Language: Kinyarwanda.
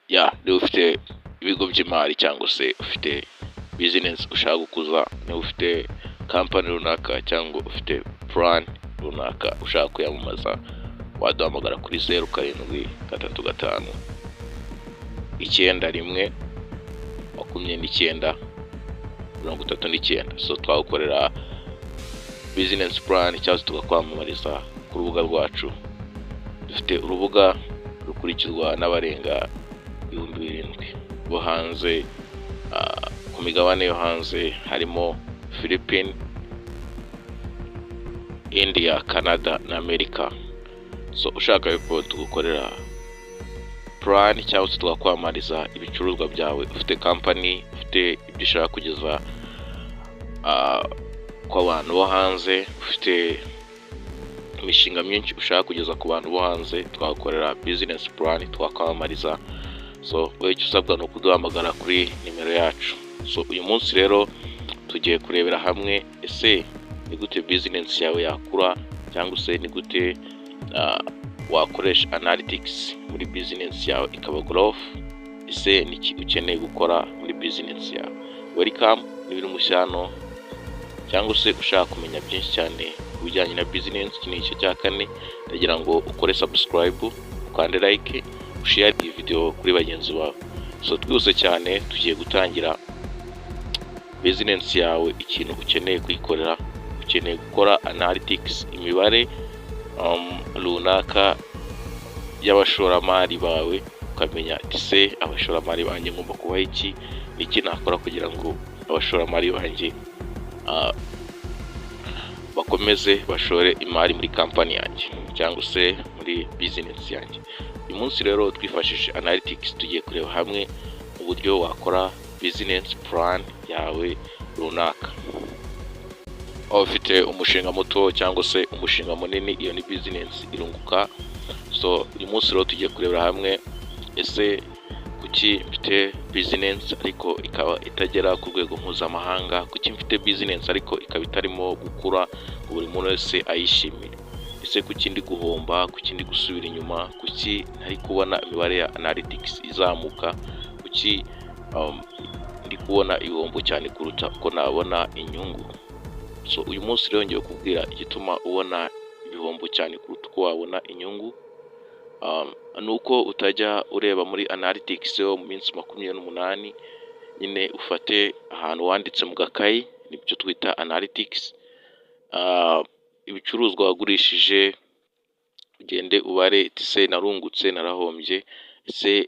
niba ufite ibigo by'imari cyangwa se ufite bizinesi ushaka gukuza, niba ufite kampani runaka cyangwa ufite purani runaka ushaka kuyamamaza, waduhamagara kuri 0755 91 39. So twagukorera bizinesi purani cyangwa se tukakwamamariza ku rubuga rwacu. Dufite urubuga rukurikizwa n'abarenga 7,000 bo hanze, ku migabane yo hanze harimo Philippines, India, Canada na Amerika. So ushaka yuko tugukorera purani cyangwa se tukakwamamariza ibicuruzwa byawe, ufite kampani, ufite ibyo ushaka kugeza ku bantu bo hanze, ufite imishinga myinshi ushaka kugeza ku bantu bo hanze, twagukorera bizinesi purani, twakwamamariza. So icyo usabwa ni ukuduhamagara kuri nimero yacu. So uyu munsi rero tugiye kurebera hamwe ese ni gute bizinesi yawe yakura, cyangwa se ni gute wakoresha analytics muri bizinesi yawe ikaba growth. Ese ni iki ukeneye gukora muri bizinesi yawe? Welcome, ni ibintu mushyano, cyangwa se ushaka kumenya byinshi cyane ku bijyanye na bizinesi, iki ni igice cya 4. ndagira ngo ukore subscribe, ukande like, ushare iyi video kuri bagenzi bawe. So twihuse cyane tugiye gutangira. Bizinesi yawe ikintu ukeneye kuyikorera, ukeneye gukora analytics, imibare runaka y'abashoramari bawe, ukamenya ese abashoramari banjye ngomba kubaha iki, iki nakora kugira ngo abashoramari banjye bakomeze bashore imari muri kampani yanjye cyangwa se muri bizinesi yanjye. Uyu munsi rero twifashishije analytics tugiye kureba hamwe uburyo wakora business plan yawe runaka. Ufite umushinga muto cyangwa se umushinga munini, iyo ni business irunguka. So uyu munsi rero tugiye kurebera hamwe ese kuki mfite business ariko ikaba itagera ku rwego mpuzamahanga, kuki mfite business ariko ikaba itarimo gukura ngo buri muntu wese ayishimire, ese kuki ndi guhomba, kuki ndi gusubira inyuma, kuki ntari kubona imibare ya analytics izamuka, kuki ndi kubona ibihombo cyane kuruta uko nabona inyungu. So uyu munsi rero ngiye kubwira igituma ubona ibihombo cyane kuruta uko wabona inyungu. Nuko utajya ureba muri analytics yo mu minsi 28, nyine ufate ahantu wanditse mu gakayi, nibyo twita analytics. Ibicuruzwa wagurishije ugende ubare ese narungutse, narahombye, ese